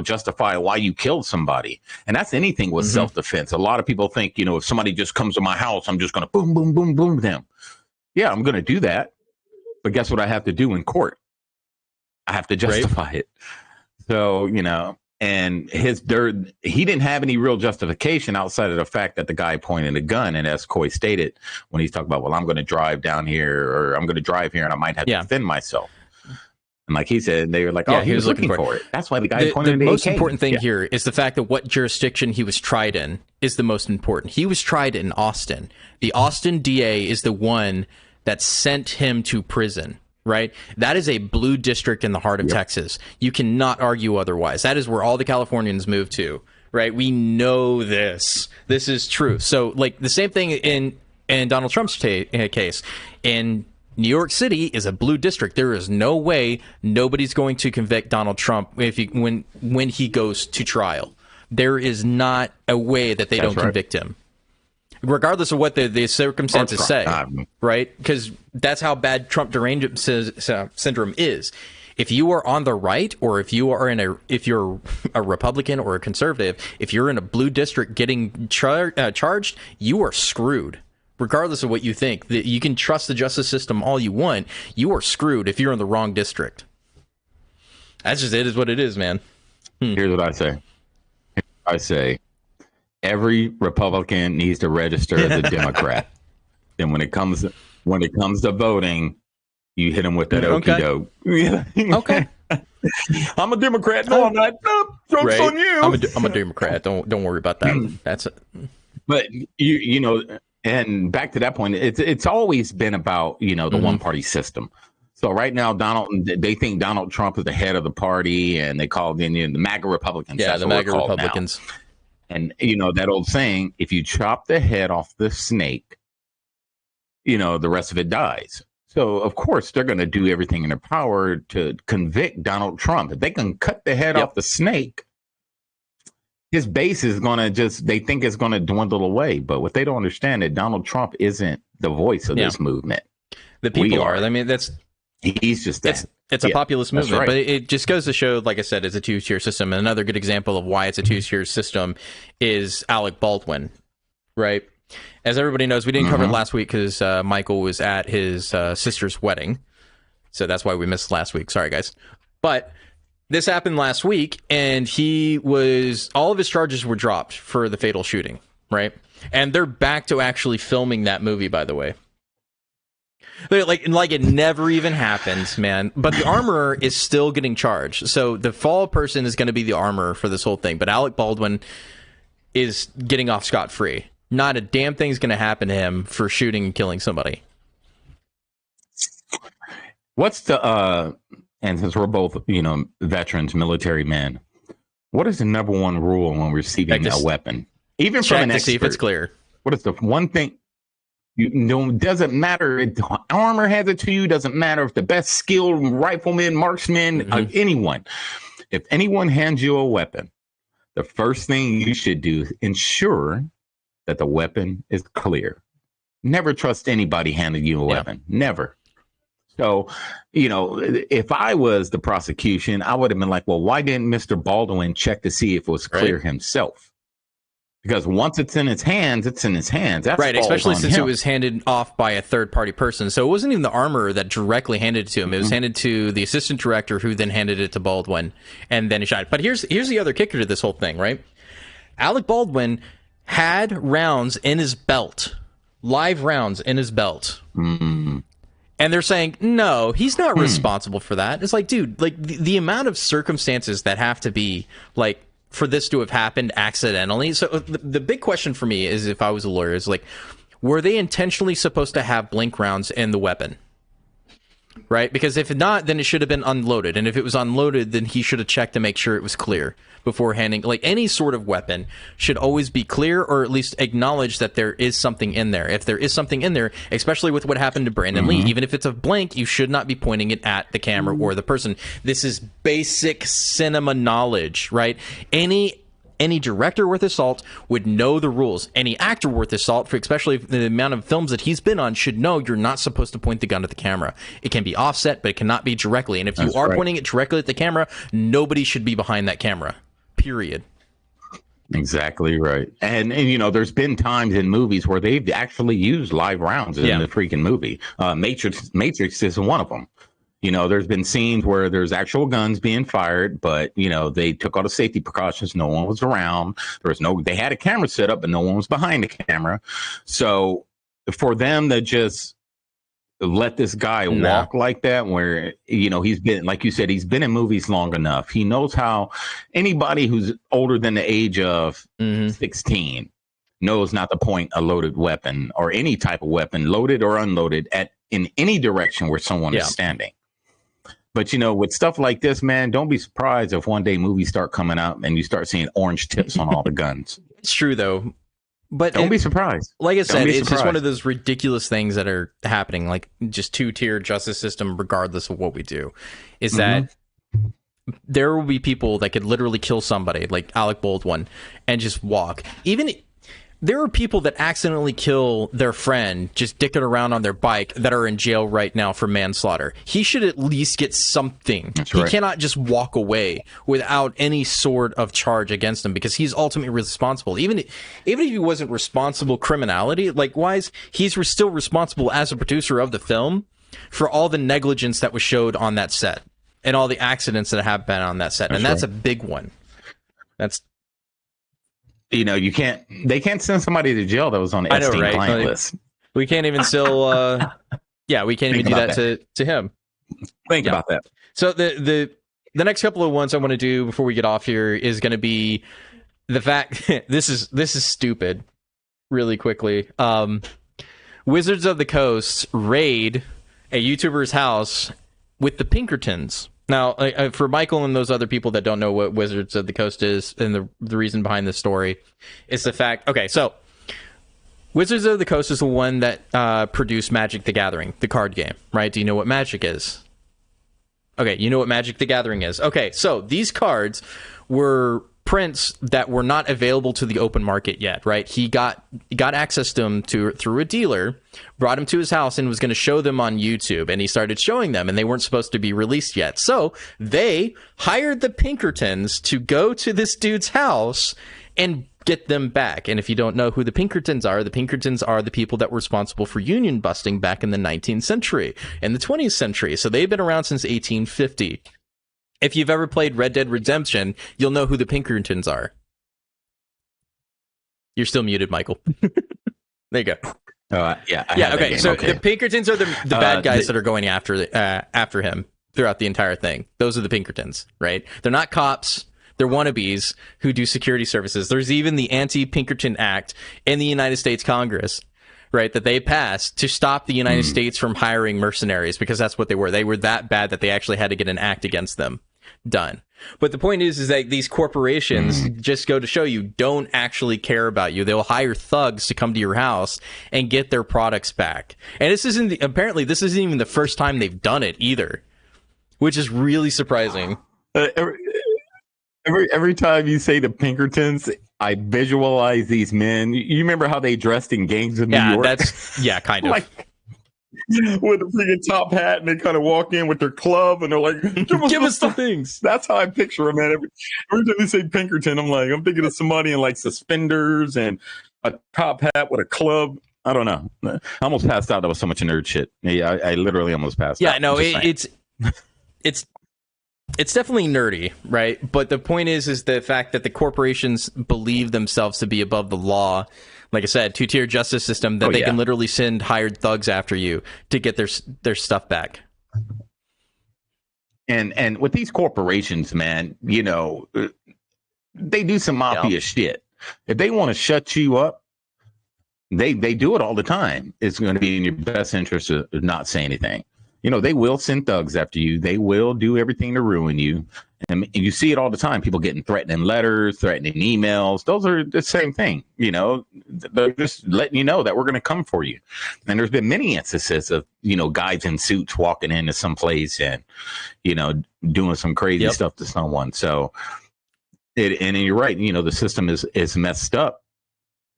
justify why you killed somebody. And that's anything with self-defense. A lot of people think, if somebody just comes to my house, I'm just going to boom, boom, boom, boom them. Yeah, I'm going to do that. But guess what I have to do in court? I have to justify it. So, and he didn't have any real justification outside of the fact that the guy pointed a gun. And as Coy stated, when he's talking about, well, I'm going to drive down here, or I'm going to drive here and I might have to defend myself. And like he said, they were like, he was looking for it. That's why the guy pointed at the most AK. important thing here is the fact that what jurisdiction he was tried in is the most important. He was tried in Austin. The Austin DA is the one that sent him to prison, right? That is a blue district in the heart of Texas. You cannot argue otherwise. That is where all the Californians move to, right? We know this. This is true. So, like, the same thing in Donald Trump's case. In New York City is a blue district. There is no way nobody's going to convict Donald Trump when he goes to trial. There is not a way that they don't convict him, regardless of what the circumstances say, right? Because that's how bad Trump derangement syndrome is. If you are on the right, or if you're a Republican or a conservative, if you're in a blue district getting charged, you are screwed. Regardless of what you think, you can trust the justice system all you want. You are screwed if you're in the wrong district. That's just it. Is what it is, man. Here's what I say. Every Republican needs to register as a Democrat. Then when it comes to voting, you hit them with that okie doke. Okay. I'm a Democrat. No, I'm not. No, joke's on you. I'm a Democrat. Don't worry about that. That's it. But you know. And back to that point, it's always been about, the one party system. So right now, they think Donald Trump is the head of the party, and they call the MAGA Republicans. Yeah, the MAGA Republicans. Now. And that old saying, if you chop the head off the snake, the rest of it dies. So of course they're going to do everything in their power to convict Donald Trump. If they can cut the head off the snake, his base is going to they think it's going to dwindle away. But what they don't understand is Donald Trump isn't the voice of this movement. The people are. I mean, he's just that. It's a populist movement, but it just goes to show, like I said, it's a two-tier system. And another good example of why it's a two-tier system is Alec Baldwin, right? As everybody knows, we didn't cover it last week because Michael was at his sister's wedding. So that's why we missed last week. Sorry, guys. But this happened last week, and all of his charges were dropped for the fatal shooting, right? And they're back to actually filming that movie, by the way. Like it never even happened, man. But the armorer is still getting charged. So the fall person is going to be the armorer for this whole thing. But Alec Baldwin is getting off scot-free, not a damn thing's going to happen to him for shooting and killing somebody. What's the and since we're both, veterans, military men, what is the number one rule when receiving a weapon? Even from an expert, to see if it's clear. What is the one thing? Doesn't matter if the armor has it to you. Doesn't matter if the best skilled rifleman, marksman, anyone. If anyone hands you a weapon, the first thing you should do is ensure that the weapon is clear. Never trust anybody handing you a weapon. Never. So, if I was the prosecution, I would have been like, well, why didn't Mr. Baldwin check to see if it was clear himself? Because once it's in his hands, it's in his hands. That's right, especially since him. It was handed off by a third-party person. So it wasn't even the armorer that directly handed it to him. It was handed to the assistant director, who then handed it to Baldwin, and then he shot it. But here's the other kicker to this whole thing, right? Alec Baldwin had rounds in his belt, live rounds in his belt. And they're saying, no, he's not responsible for that. It's like, dude, like the amount of circumstances that have to be, like, for this to have happened accidentally. So the big question for me is, if I was a lawyer, is like, were they intentionally supposed to have blank rounds in the weapon? Right? Because if not, then it should have been unloaded. And if it was unloaded, then he should have checked to make sure it was clear before handing. Like, any sort of weapon should always be clear, or at least acknowledge that there is something in there. If there is something in there, especially with what happened to Brandon Lee, even if it's a blank, you should not be pointing it at the camera or the person. This is basic cinema knowledge, right? Any director worth his salt would know the rules. Any actor worth his salt, especially the amount of films that he's been on, should know you're not supposed to point the gun at the camera. It can be offset, but it cannot be directly. And if you are pointing it directly at the camera, nobody should be behind that camera. Period. Exactly right. And there's been times in movies where they've actually used live rounds in the freaking movie. Matrix is one of them. There's been scenes where there's actual guns being fired, but, they took all the safety precautions. No one was around. They had a camera set up, but no one was behind the camera. So for them to just let this guy walk like that, where, he's been, like you said, he's been in movies long enough. He knows how anybody who's older than the age of 16 knows not to point a loaded weapon or any type of weapon, loaded or unloaded, in any direction where someone is standing. But, with stuff like this, man, don't be surprised if one day movies start coming out and you start seeing orange tips on all the guns. It's true, though. But don't be surprised. Like I said, it's just one of those ridiculous things that are happening, like just two-tier justice system, regardless of what we do, is that there will be people that could literally kill somebody, like Alec Baldwin, and just walk. Even there are people that accidentally kill their friend just dicking around on their bike that are in jail right now for manslaughter. He should at least get something. He cannot just walk away without any sort of charge against him, because he's ultimately responsible. Even if he wasn't responsible criminality, likewise, he's still responsible as a producer of the film for all the negligence that was showed on that set and all the accidents that have been on that set. That's a big one. That's... they can't send somebody to jail that was on the Epstein client list. We can't even still, we can't even do that to him. Think about that. So the next couple of ones I want to do before we get off here is going to be the fact, this is stupid, really quickly. Wizards of the Coast raid a YouTuber's house with the Pinkertons. Now, for Michael and those other people that don't know what Wizards of the Coast is, and the reason behind this story is the fact... Okay, so Wizards of the Coast is the one that produced Magic the Gathering, the card game, right? Do you know what Magic is? Okay, you know what Magic the Gathering is. Okay, so these cards were prints that were not available to the open market yet, right? He got access to them through a dealer, brought them to his house, and was going to show them on YouTube, and he started showing them, and they weren't supposed to be released yet. So they hired the Pinkertons to go to this dude's house and get them back. And if you don't know who the Pinkertons are the people that were responsible for union busting back in the 19th century and the 20th century. So they've been around since 1850. If you've ever played Red Dead Redemption, you'll know who the Pinkertons are. You're still muted, Michael. There you go. Okay. So the Pinkertons are the bad guys that are going after him throughout the entire thing. Those are the Pinkertons, right? They're not cops. They're wannabes who do security services. There's even the Anti-Pinkerton Act in the United States Congress, right, that they passed to stop the United States from hiring mercenaries, because that's what they were. They were that bad that they actually had to get an act against them done. But the point is that these corporations just go to show you don't actually care about you. They'll hire thugs to come to your house and get their products back. And apparently this isn't even the first time they've done it either, which is really surprising. Every time you say the Pinkertons, I visualize these men. You remember how they dressed in gangs in New York? Kind of. Like, with a freaking top hat, and they kind of walk in with their club, and they're like, give us the things. That's how I picture them, man. Every time they say Pinkerton, I'm thinking of somebody in like suspenders and a top hat with a club. I don't know. I almost passed out. That was so much nerd shit. Yeah, I literally almost passed out. Yeah, no, it's definitely nerdy, right? But the point is the fact that the corporations believe themselves to be above the law. Like I said, two-tier justice system that they can literally send hired thugs after you to get their stuff back. And with these corporations, man, you know, they do some mafia shit. If they want to shut you up, they do it all the time. It's going to be in your best interest to not say anything. You know, they will send thugs after you. They will do everything to ruin you. And you see it all the time. People getting threatening letters, threatening emails. Those are the same thing. You know, they're just letting you know that we're going to come for you. And there's been many instances of, you know, guys in suits walking into some place and, you know, doing some crazy stuff to someone. So, and you're right. You know, the system is messed up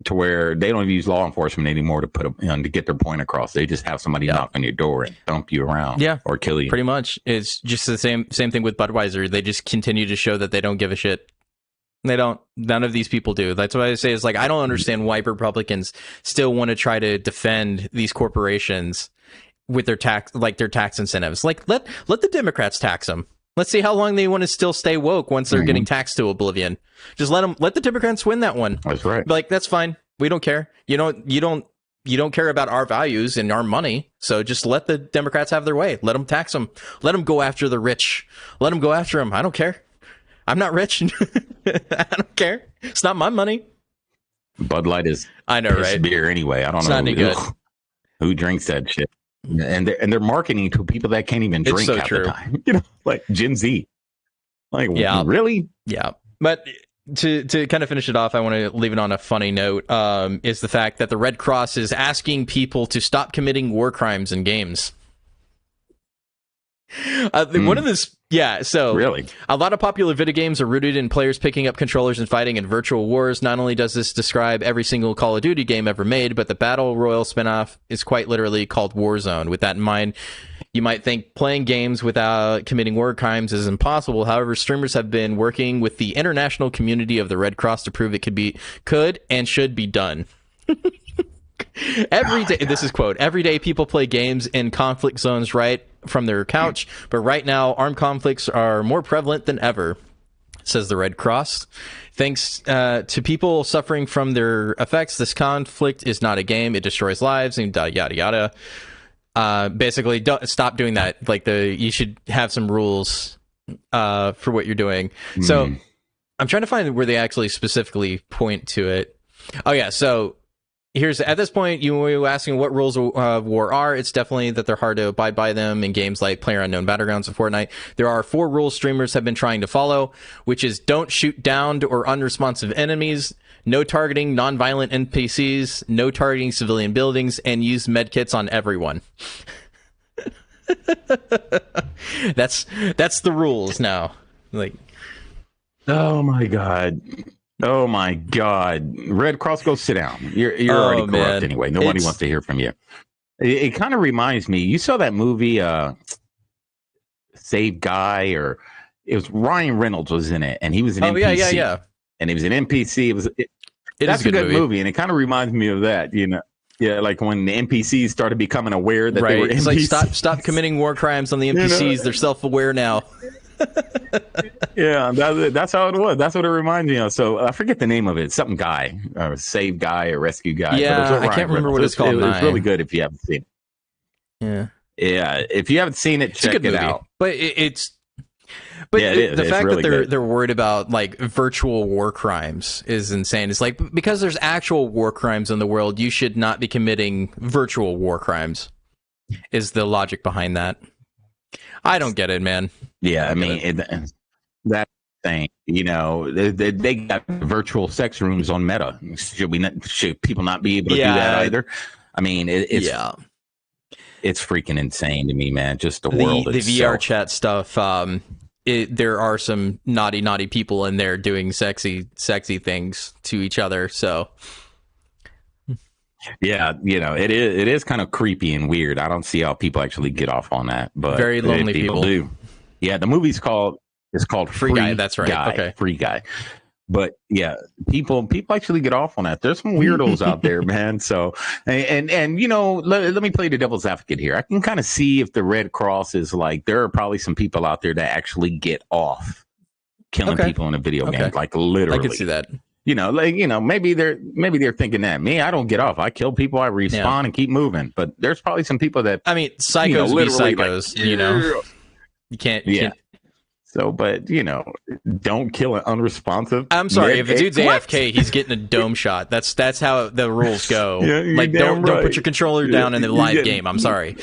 to where they don't use law enforcement anymore to to get their point across. They just have somebody knock on your door and dump you around, or kill you. Pretty much, it's just the same thing with Budweiser. They just continue to show that they don't give a shit. They don't. None of these people do. That's what I say. Is like, I don't understand why Republicans still want to try to defend these corporations with their tax incentives. Like, let the Democrats tax them. Let's see how long they want to still stay woke once they're getting taxed to oblivion. Just let the Democrats win that one. That's right. Like, that's fine. We don't care. You don't care about our values and our money. So just let the Democrats have their way. Let them tax them. Let them go after the rich. Let them go after them. I don't care. I'm not rich. I don't care. It's not my money. Bud Light is right? beer anyway. I don't know. Not any good. Who drinks that shit? And they're marketing to people that can't even drink half the time. You know, like Gen Z. Like, really? Yeah. But to kind of finish it off, I want to leave it on a funny note, is the fact that the Red Cross is asking people to stop committing war crimes in games. One of this, so really, a lot of popular video games are rooted in players picking up controllers and fighting in virtual wars. Not only does this describe every single Call of Duty game ever made, but the Battle Royale spinoff is quite literally called Warzone. With that in mind, you might think playing games without committing war crimes is impossible. However, streamers have been working with the international community of the Red Cross to prove it could and should be done. Every day, this is quote, every day people play games in conflict zones right from their couch, but right now armed conflicts are more prevalent than ever, says the Red Cross. Thanks to people suffering from their effects, this conflict is not a game. It destroys lives and yada yada. Basically, stop doing that. Like, you should have some rules for what you're doing. So I'm trying to find where they actually specifically point to it. Oh yeah, so at this point, you were asking what rules of war are. It's definitely that they're hard to abide by them in games like PlayerUnknown Battlegrounds and Fortnite. There are 4 rules streamers have been trying to follow, which is don't shoot downed or unresponsive enemies, no targeting non-violent NPCs, no targeting civilian buildings, and use medkits on everyone. That's the rules now. Like, oh my god. Oh my God! Red Cross, go sit down. You're already corrupt anyway. Nobody wants to hear from you. It kind of reminds me. You saw that movie, Save Guy, or it was Ryan Reynolds was in it, and he was an NPC. Yeah. And he was an NPC. That's a good movie, and it kind of reminds me of that. You know, like when the NPCs started becoming aware that they were NPCs. It's like stop committing war crimes on the NPCs. You know? They're self-aware now. Yeah, that's how it was. That's what it reminds me of. So I forget the name of it. Something Guy, or Save Guy, or Rescue Guy. Yeah, I can't remember what it's called. It's really good if you haven't seen it. Yeah. If you haven't seen it, check it out. But But Yeah, it is. the It's fact really that good. they're worried about like virtual war crimes is insane. It's like, because there's actual war crimes in the world, you should not be committing virtual war crimes. Is the logic behind that? I don't get it, man. Yeah, I mean that thing. You know, they got virtual sex rooms on Meta. Should people not be able to do that either? I mean, it's freaking insane to me, man. Just the world. The itself. VR chat stuff. There are some naughty people in there doing sexy things to each other. So. Yeah, you know, it is kind of creepy and weird. I don't see how people actually get off on that, but very lonely people do. Yeah, the movie's called Free Guy. That's right. Guy, okay, Free Guy. But yeah, people actually get off on that. There's some weirdos out there, man. So and you know, let me play the devil's advocate here. I can kind of see if the Red Cross is like, there are probably some people out there that actually get off killing people in a video game, like literally. I can see that. You know, like, you know, maybe they're thinking that. Me, I don't get off. I kill people, I respawn and keep moving. But there's probably some people that, I mean, psychos be psychos. Like, you know, you can't. So, but you know, don't kill an unresponsive. I'm sorry, if a dude's AFK, he's getting a dome shot. That's how the rules go. Like, don't put your controller down in the live game. I'm sorry.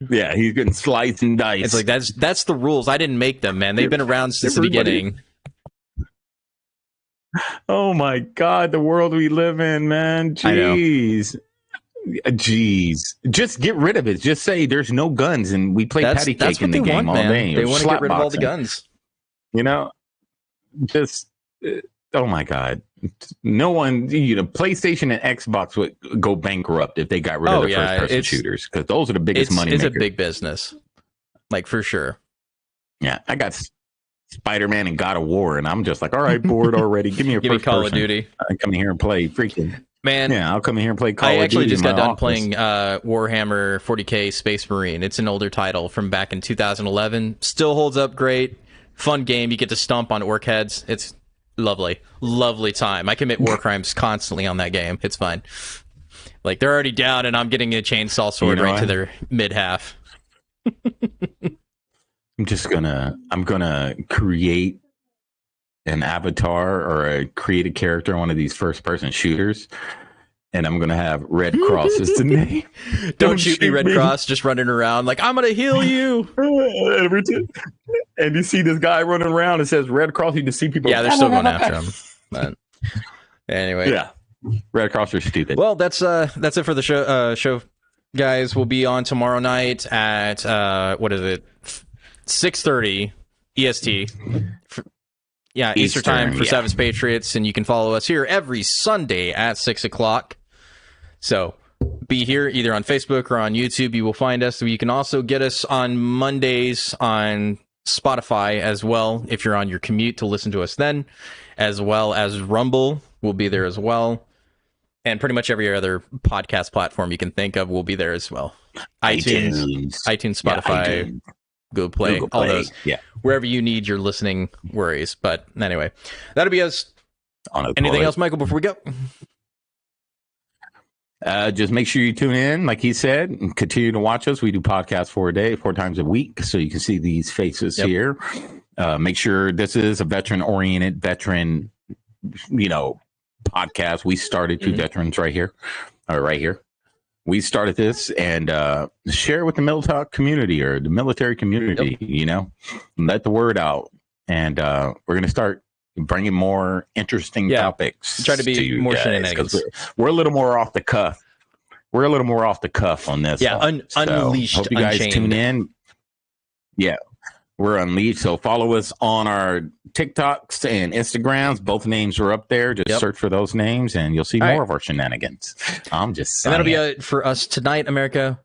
Yeah, he's getting sliced and diced. It's like that's the rules. I didn't make them, man. They've been around since the beginning. Oh my God, the world we live in, man. Jeez. Just get rid of it. Just say there's no guns and we play patty cake in the game all day. They want to get rid of all the guns. You know, just, oh my God. No one, you know, PlayStation and Xbox would go bankrupt if they got rid of the first-person shooters, because those are the biggest money makers. It's a big business, like, for sure. Yeah, I got Spider-Man and God of War, and I'm just like, all right, bored already. Give me a first Call person. of Duty. I come in here and play freaking. Man, yeah, I'll come in here and play Call of Duty. I actually just got done office. playing Warhammer 40k Space Marine. It's an older title from back in 2011. Still holds up great. Fun game. You get to stomp on orc heads. It's lovely. Lovely time. I commit war crimes constantly on that game. It's fine. Like, they're already down, and I'm getting a chainsaw sword right to their mid-half. I'm gonna create an avatar or create a character in one of these first person shooters, and I'm gonna have Red Cross as the name. Don't shoot me, Red Cross, just running around like, I'm gonna heal you. And you see this guy running around, it says Red Cross, you just see people. Yeah, they're still going after him. But anyway. Yeah. Red Cross are stupid. Well, that's it for the show guys. We'll be on tomorrow night at what is it? 6:30 EST. Eastern time for Savage Patriots, and you can follow us here every Sunday at 6 o'clock. So be here either on Facebook or on YouTube. You will find us. You can also get us on Mondays on Spotify as well if you're on your commute to listen to us then, as well as Rumble will be there as well. And pretty much every other podcast platform you can think of will be there as well. iTunes, Spotify, Google Play, all those. Yeah. Wherever you need your listening worries. But anyway, that'll be us. Anything else, Michael, before we go? Just make sure you tune in, like he said, and continue to watch us. We do podcasts 4 times a week, so you can see these faces here. Make sure this is a veteran-oriented, podcast. We started two veterans right here. We started this, and share it with the military community or the military community, let the word out. And we're going to start bringing more interesting topics. Try to be more shenanigans. We're a little more off the cuff. We're a little more off the cuff on this. Yeah, unleashed. Hope you guys tune in. Yeah, we're unleashed. So follow us on our TikToks and Instagrams. Both names are up there. Just search for those names, and you'll see more of our shenanigans. I'm just saying. And that'll be it for us tonight, America.